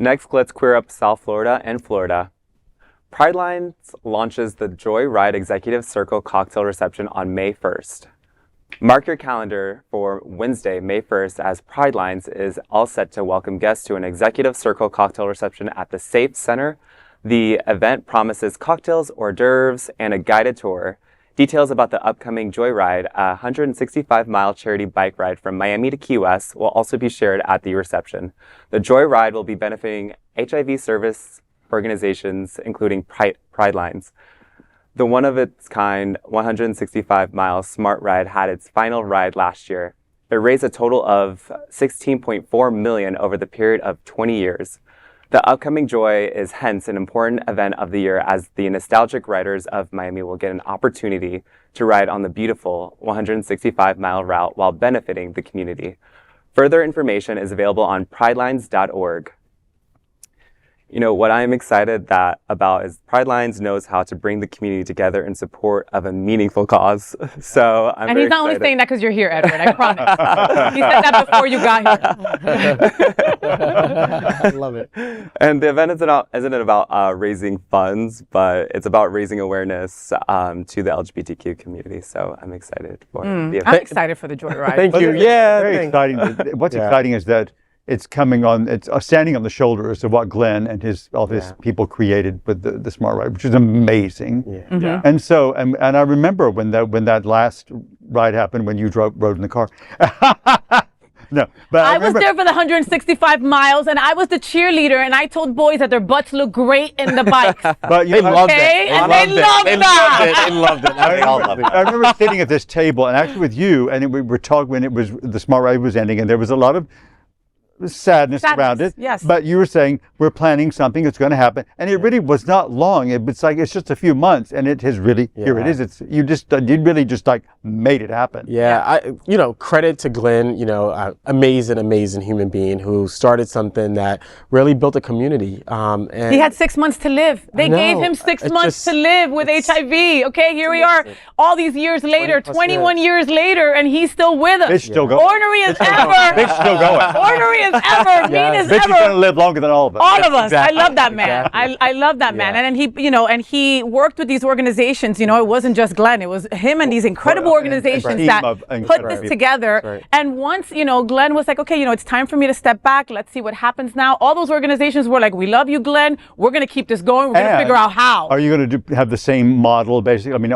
Next, let's queer up South Florida and Florida. Pridelines launches the Joy Ride Executive Circle cocktail reception on May 1st. Mark your calendar for Wednesday, May 1st, as Pridelines is all set to welcome guests to an Executive Circle cocktail reception at the Safe Center. The event promises cocktails, hors d'oeuvres, and a guided tour. Details about the upcoming Joy Ride, a 165-mile charity bike ride from Miami to Key West, will also be shared at the reception. The Joy Ride will be benefiting HIV service organizations, including Pridelines. The one-of-its-kind 165-mile Smart Ride had its final ride last year. It raised a total of $16.4 million over the period of 20 years. The upcoming Joy is hence an important event of the year, as the nostalgic riders of Miami will get an opportunity to ride on the beautiful 165-mile route while benefiting the community. Further information is available on pridelines.org. You know, what I'm excited about is Pridelines knows how to bring the community together in support of a meaningful cause. So I'm And he's not only saying that because you're here, Edward, I promise. He said that before you got here. I love it. And the event isn't about raising funds, but it's about raising awareness to the LGBTQ community. So I'm excited for the event. I'm excited for the Joy Ride. Thank you. Yeah, very exciting. What's exciting is that it's standing on the shoulders of what Glenn and all his people created with the Smart Ride, which is amazing. Yeah. Yeah. And so, and I remember when that last ride happened, when you rode in the car. No, but I was there for the 165 miles, and I was the cheerleader, and I told boys that their butts look great in the bikes. But They loved it. They loved that. They loved it. I remember sitting at this table, and actually with you, and we were talking when the Smart Ride was ending, and there was a lot of sadness around it. Yes. But you were saying we're planning something that's going to happen, and it really was not long. It's just a few months, and it has really here it is. You really just like made it happen. Yeah, credit to Glenn. Amazing human being who started something that really built a community. And he had 6 months to live. They gave him 6 months to live with HIV. Okay, here we are, all these years later, 21 years later, and he's still with us. Bitch still going. Ornery as ever. Bitch still going. Ornery as ever. Mean as Bitch is going to ever. live longer than all of us. All of us. Exactly. I love that man. Exactly. I love that man. And then he worked with these organizations. It wasn't just Glenn. It was him and these incredible organizations that put this together. Right. And once, Glenn was like, okay, it's time for me to step back. Let's see what happens now. All those organizations were like, we love you, Glenn. We're going to keep this going. We're going to figure out how. Are you going to have the same model, basically? I mean,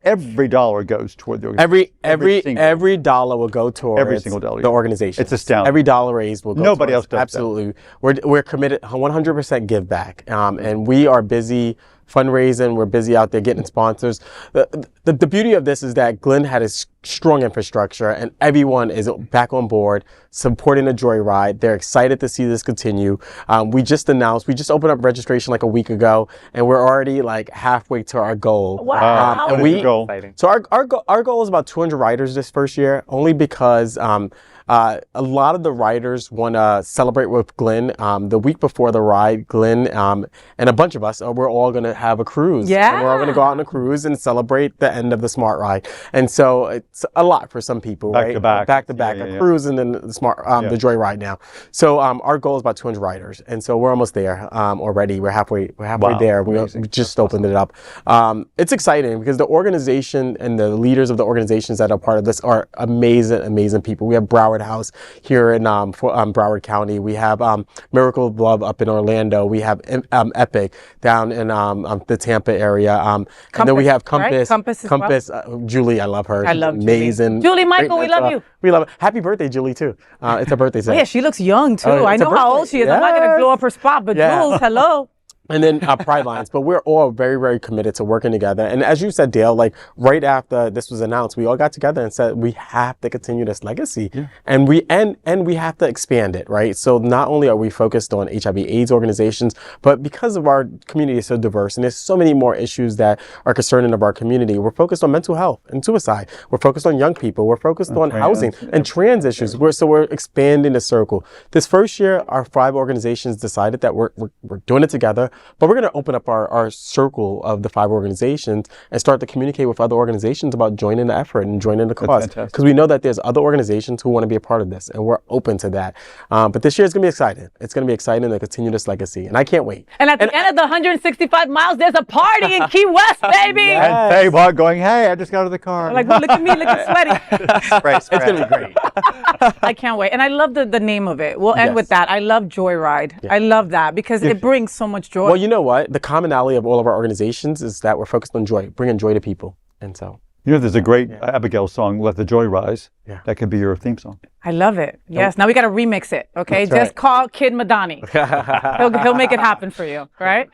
every dollar goes toward the organization. Every dollar will go towards every single dollar, the organization. It's astounding. Every dollar raised will go Nobody towards, else does absolutely. We're committed 100% give back, and we are busy fundraising. We're busy out there getting sponsors. The beauty of this is that Glenn had a strong infrastructure, and everyone is back on board supporting the Joy Ride. They're excited to see this continue. We just opened up registration like a week ago, and we're already like halfway to our goal. Wow. So our goal is about 200 riders this first year, only because a lot of the riders want to celebrate with Glenn. The week before the ride, Glenn and a bunch of us, we're all going to have a cruise. Yeah. And we're all going to go out on a cruise and celebrate the end of the Smart Ride. And so it's a lot for some people, back right? to back. Back to back. A cruise and then the Joy Ride now. So our goal is about 200 riders. And so we're almost there already. We're halfway there. We just opened it up. It's exciting because the organization and the leaders of the organizations that are part of this are amazing people. We have Broward House here in Broward County. We have Miracle of Love up in Orlando. We have Epic down in the Tampa area. And then we have Compass. Right? Compass. Julie, I love her. I love amazing. Julie Michael, we love you. We love it. Happy birthday, Julie, too. It's her birthday today. Yeah, she looks young too. Oh, I it's know her how birthday. old she is. I'm not going to blow up her spot, but Jules, hello. And then Pridelines, but we're all very, very committed to working together. And as you said, Dale, like right after this was announced, we all got together and said we have to continue this legacy, and we have to expand it, right? So not only are we focused on HIV/AIDS organizations, but because of our community is so diverse and there's so many more issues that are concerning of our community, we're focused on mental health and suicide. We're focused on young people. We're focused on housing and trans issues. We're expanding the circle. This first year, our 5 organizations decided that we're doing it together. But we're going to open up our circle of the 5 organizations and start to communicate with other organizations about joining the effort and joining the cause. Because we know that there's other organizations who want to be a part of this, and we're open to that. But this year is going to be exciting. It's going to be exciting to continue this legacy, and I can't wait. And at the end of the 165 miles, there's a party in Key West, baby. Yes. And Faye Watt going, hey, I just got out of the car. Like, well, look at me, looking sweaty. It's going to be great. I can't wait. And I love the name of it. We'll end with that. I love Joyride. I love that because it brings so much joy. Well, you know what? The commonality of all of our organizations is that we're focused on joy, bringing joy to people. And so, You know, there's a great Abigail song, Let the Joy Rise. Yeah. That could be your theme song. I love it. Yes. Now we got to remix it. Okay. That's Just call Kid Madani. He'll make it happen for you. Right.